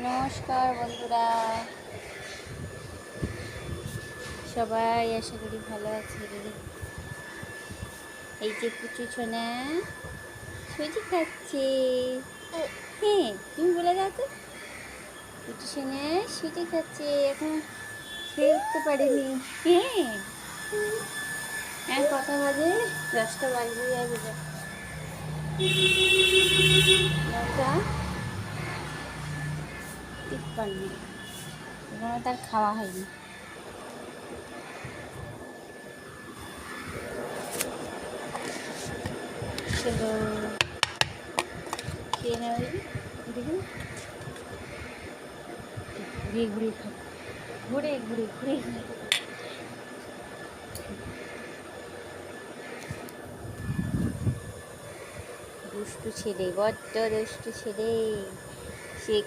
নমস্কার বন্ধুরা, সবাই আশা করি ভালো আছে। এই যে পুচু ছোনা সুজি খাচ্ছে। হ্যাঁ, তুমি বলে দাও তো। পুচু ছোনা সুজি খাচ্ছে, এখন খেয়ে উঠতে পারিনি। হ্যাঁ হ্যাঁ, কটা বাজে? 10টা বাজবে যাবে। 9:53 এখনো তার খাওয়া হয়নি। চলো খেয়ে নেওয়া দেখুন, ঘুরিয়ে ঘুরিয়ে খাবো, ঘুরে ঘুরে ঘুরে। দুষ্টু ছেলে, বড্ড দুষ্টু ছেলে।